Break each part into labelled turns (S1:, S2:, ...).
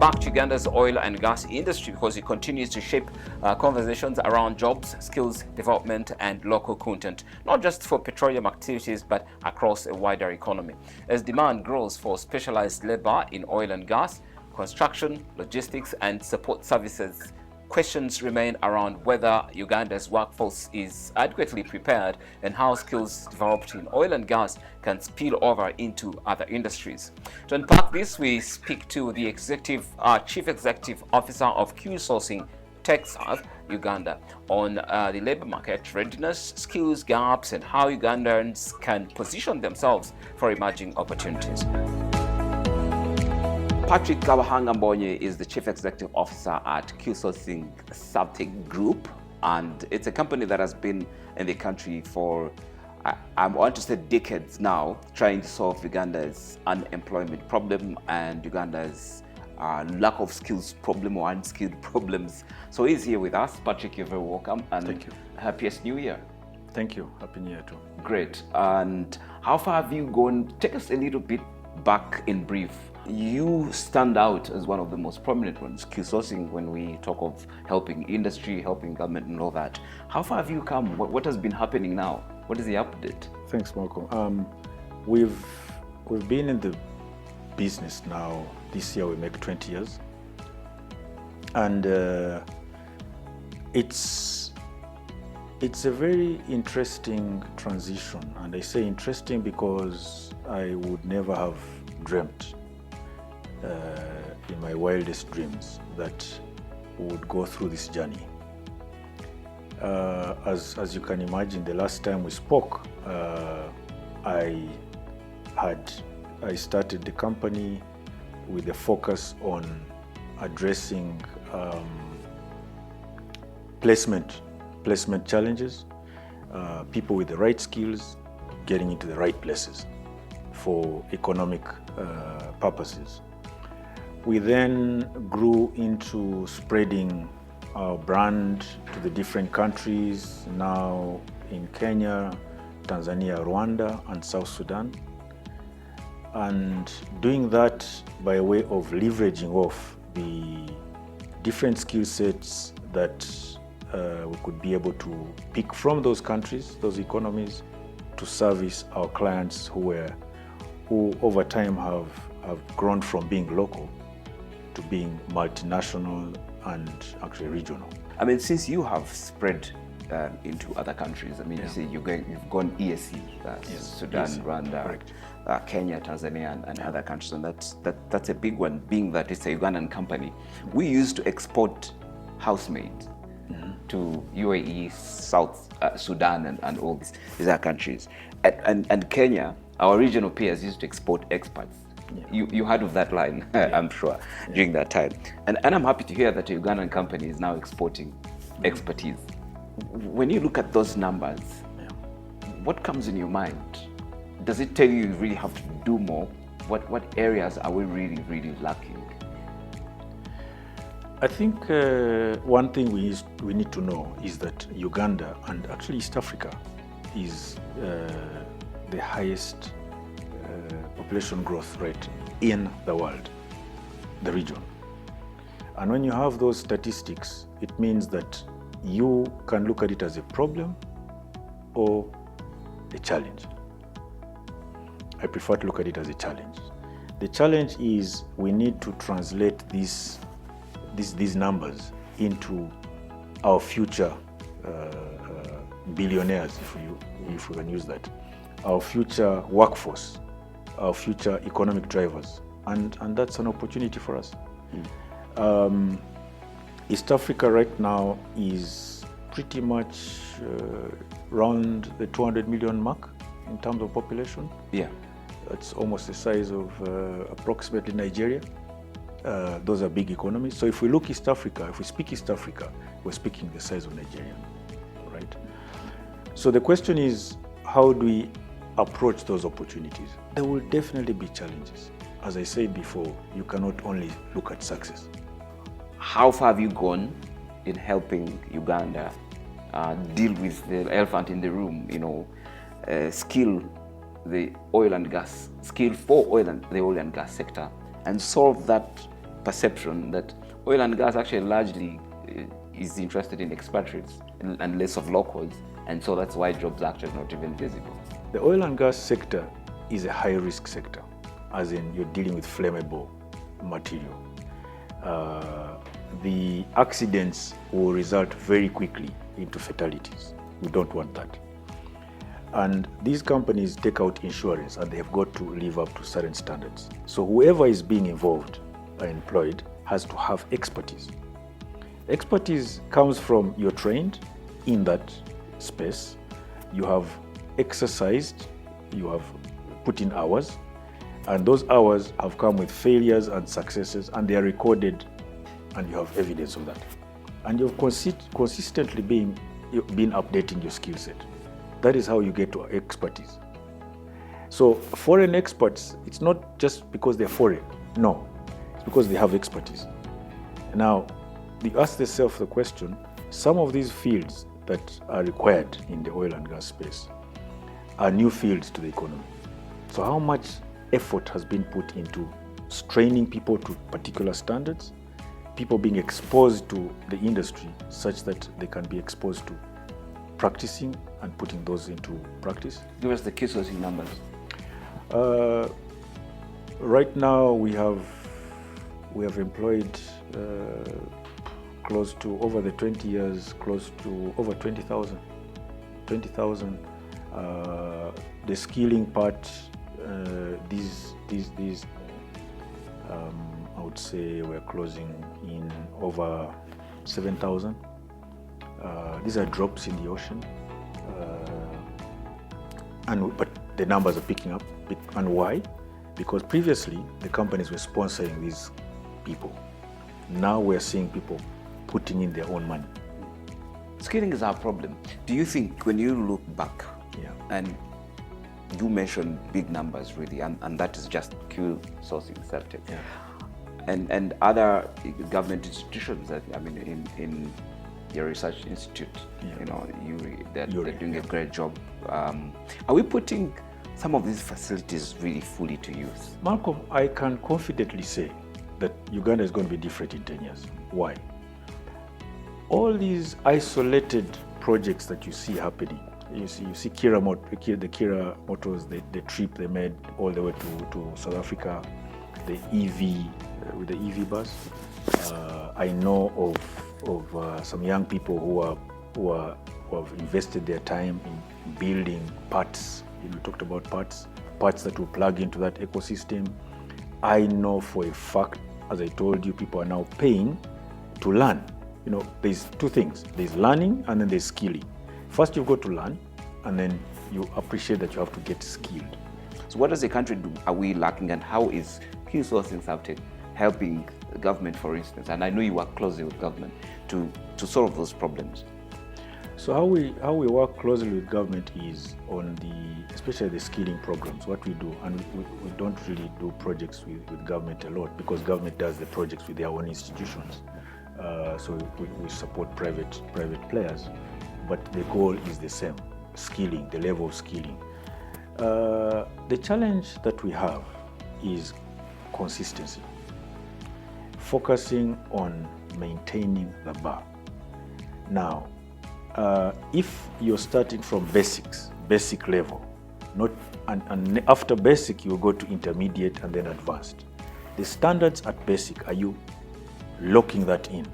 S1: back to Uganda's oil and gas industry because it continues to shape conversations around jobs, skills development and local content, not just for petroleum activities but across a wider economy. As demand grows for specialized labor in oil and gas, construction, logistics and support services, questions remain around whether Uganda's workforce is adequately prepared and how skills developed in oil and gas can spill over into other industries. To unpack this, we speak to the Chief Executive Officer of Q-Sourcing Servtec Uganda on the labor market readiness, skills gaps and how Ugandans can position themselves for emerging opportunities. Patrick Mbonye is the Chief Executive Officer at Q-Sourcing Servtec Group, and it's a company that has been in the country for, I want to say, decades now, trying to solve Uganda's unemployment problem and Uganda's lack of skills problem or unskilled problems. So he's here with us. Patrick, you're very welcome, and
S2: thank you.
S1: Happiest New Year.
S2: Thank you. Happy New Year too.
S1: Great. And how far have you gone? Take us a little bit back in brief. You stand out as one of the most prominent ones, Q-Sourcing, when we talk of helping industry, helping government and all that. How far have you come? What has been happening now? What is the update?
S2: Thanks, Malcolm. We've been in the business now. This year we make 20 years. And it's a very interesting transition. And I say interesting because I would never have dreamt in my wildest dreams that we would go through this journey. As you can imagine, the last time we spoke, I started the company with a focus on addressing placement challenges, people with the right skills getting into the right places for economic purposes. We then grew into spreading our brand to the different countries, now in Kenya, Tanzania, Rwanda, and South Sudan. And doing that by way of leveraging off the different skill sets that we could be able to pick from those countries, those economies, to service our clients who over time have grown from being local to being multinational and actually regional.
S1: I mean, since you have spread into other countries, I mean, you say you've gone ESC, Sudan, yes. Rwanda, Kenya, Tanzania, and other countries, and that's a big one, being that it's a Ugandan company. We used to export housemaids to UAE, South Sudan, and all these other countries. And Kenya, our regional peers used to export expats. Yeah. You heard of that line, I'm sure, during that time. And I'm happy to hear that a Ugandan company is now exporting expertise. When you look at those numbers, what comes in your mind? Does it tell you really have to do more? What areas are we really, really lacking?
S2: I think one thing we need to know is that Uganda and actually East Africa is the highest population growth rate in the world, the region. And when you have those statistics, it means that you can look at it as a problem or a challenge. I prefer to look at it as a challenge. The challenge is we need to translate these numbers into our future billionaires, if we can use that, our future workforce, our future economic drivers, and that's an opportunity for us. East Africa right now is pretty much around the 200 million mark in terms of population.
S1: Yeah,
S2: that's almost the size of approximately Nigeria. Those are big economies. So if we look East Africa, if we speak East Africa, we're speaking the size of Nigeria, right? So the question is, how do we approach those opportunities? There will definitely be challenges. As I said before, you cannot only look at success.
S1: How far have you gone in helping Uganda deal with the elephant in the room, skill the oil and gas, skill for the oil and gas sector, and solve that perception that oil and gas actually largely is interested in expatriates and less of locals, and so that's why jobs are actually not even visible.
S2: The oil and gas sector is a high-risk sector, as in you're dealing with flammable material. The accidents will result very quickly into fatalities. We don't want that. And these companies take out insurance and they have got to live up to certain standards. So whoever is being involved or employed has to have expertise. Expertise comes from you're trained in that space, you have exercised, you have put in hours, and those hours have come with failures and successes, and they are recorded, and you have evidence of that. And you've consistently been updating your skill set. That is how you get to expertise. So foreign experts, it's not just because they're foreign. No, it's because they have expertise. Now, you ask yourself the question, some of these fields that are required in the oil and gas space are new fields to the economy. So how much effort has been put into training people to particular standards, people being exposed to the industry such that they can be exposed to practicing and putting those into practice?
S1: Give us the Q-Sourcing numbers.
S2: Right now we have employed close to, over the 20 years, close to over 20,000. The skilling part, I would say we're closing in over 7,000. These are drops in the ocean, but the numbers are picking up. And why? Because previously the companies were sponsoring these people. Now we're seeing people putting in their own money.
S1: Skilling is our problem. Do you think when you look back, and you mentioned big numbers really, and that is just Q-Sourcing Servtec, and other government institutions that, I mean, in your research institute, they're doing a great job. Are we putting some of these facilities really fully to use?
S2: Malcolm, I can confidently say that Uganda is going to be different in 10 years. Why? All these isolated projects that you see happening, you see the Kira Motors, the trip they made all the way to South Africa, the EV, with the EV bus. I know of some young people who have invested their time in building parts. We talked about parts that will plug into that ecosystem. I know for a fact, as I told you, people are now paying to learn. There's two things. There's learning and then there's skilling. First, you've got to learn, and then you appreciate that you have to get skilled.
S1: So what does the country do? Are we lacking, and how is Q-Sourcing Servtec helping the government, for instance? And I know you work closely with government to solve those problems.
S2: So how we work closely with government is on especially the skilling programs, what we do. And we don't really do projects with government a lot, because government does the projects with their own institutions. So we support private players, but the goal is the same: skilling, the level of skilling. The challenge that we have is consistency, focusing on maintaining the bar. Now, if you're starting from basic level, and after basic you go to intermediate and then advanced, the standards at basic, are you locking that in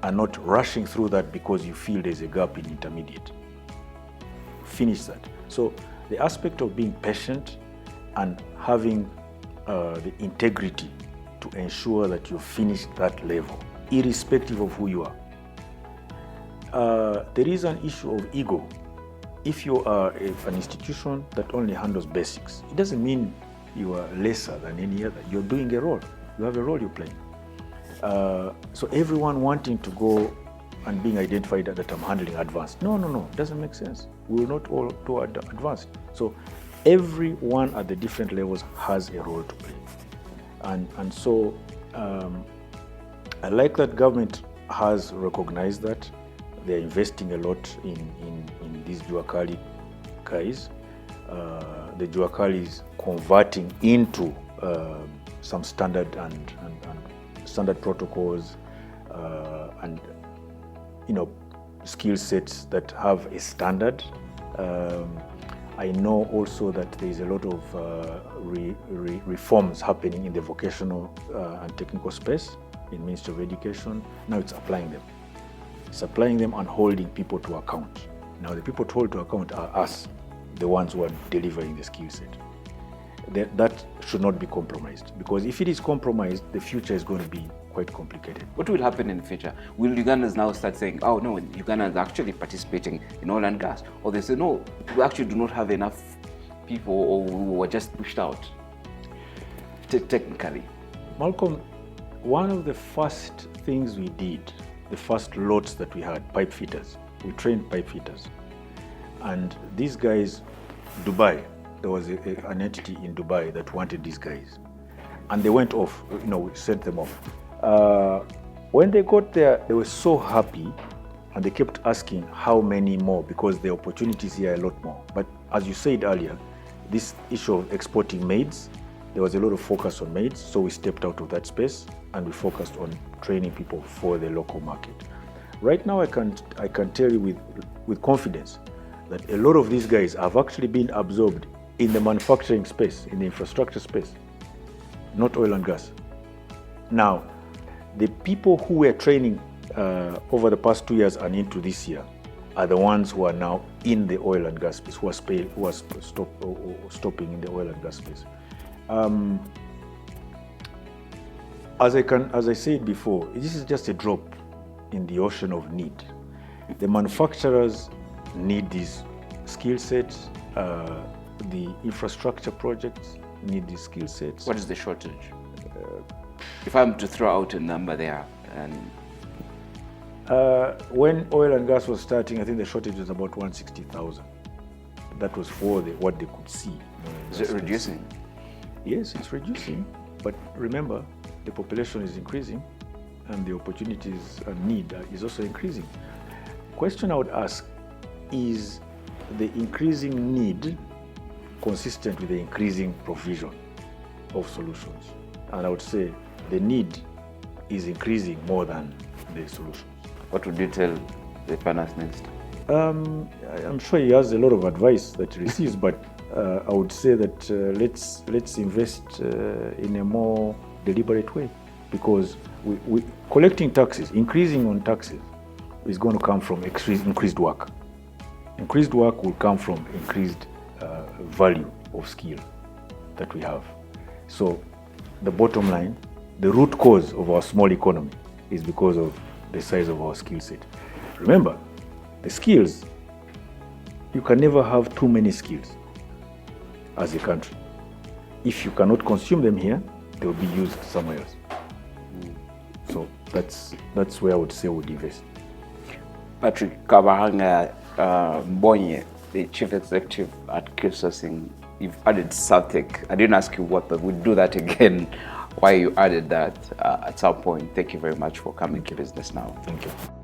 S2: and not rushing through that because you feel there's a gap in intermediate? Finish that. So the aspect of being patient and having the integrity to ensure that you finish that level, irrespective of who you are. There is an issue of ego. If you are an institution that only handles basics, it doesn't mean you are lesser than any other. You're doing a role. You have a role you're playing. So everyone wanting to go and being identified that I'm handling advanced. No, it doesn't make sense. We will not all do advanced. So everyone at the different levels has a role to play. And so I like that government has recognized that. They're investing a lot in these Juakali guys. The Juakali is converting into some standard and standard protocols and skill sets that have a standard. I know also that there is a lot of reforms happening in the vocational and technical space in Ministry of Education. Now it's applying them. It's applying them and holding people to account. Now the people to hold to account are us, the ones who are delivering the skill set. That should not be compromised, because if it is compromised, the future is going to be quite complicated.
S1: What will happen in the future? Will Ugandans now start saying, oh no, Uganda is actually participating in oil and gas? Or they say, no, we actually do not have enough people, or we were just pushed out technically?
S2: Malcolm, one of the first things we did, the first lots that we had, pipe fitters, we trained pipe fitters. And these guys, Dubai, there was an entity in Dubai that wanted these guys. And they went off, we sent them off. When they got there, they were so happy, and they kept asking how many more, because the opportunities here are a lot more. But as you said earlier, this issue of exporting maids, there was a lot of focus on maids, so we stepped out of that space and we focused on training people for the local market. Right now, I can tell you with confidence that a lot of these guys have actually been absorbed in the manufacturing space, in the infrastructure space, not oil and gas. Now, the people who were training over the past 2 years and into this year are the ones who are now in the oil and gas space, who are stopping in the oil and gas space. As I said before, this is just a drop in the ocean of need. The manufacturers need these skill sets. The infrastructure projects need these skill sets.
S1: What is the shortage? If I'm to throw out a number there, and
S2: when oil and gas was starting, I think the shortage was about 160,000. That was for what they could see.
S1: Is it reducing?
S2: Yes, it's reducing. But remember, the population is increasing, and the opportunities and need is also increasing. The question I would ask is the increasing need consistent with the increasing provision of solutions? And I would say the need is increasing more than the solutions.
S1: What would you tell the finance minister?
S2: I'm sure he has a lot of advice that he receives, but I would say that let's invest in a more deliberate way, because we collecting taxes, increasing on taxes, is going to come from increased work. Increased work will come from increased value of skill that we have. So the bottom line, the root cause of our small economy is because of the size of our skill set. Remember, the skills, you can never have too many skills as a country. If you cannot consume them here, they will be used somewhere else. So that's where I would say we'd invest.
S1: Patrick Kabahanga Mbonye, the Chief Executive at Q-Sourcing, you've added Servtec. I didn't ask you what, but we'll do that again, why you added that at some point. Thank you very much for coming to business now.
S2: Thank you.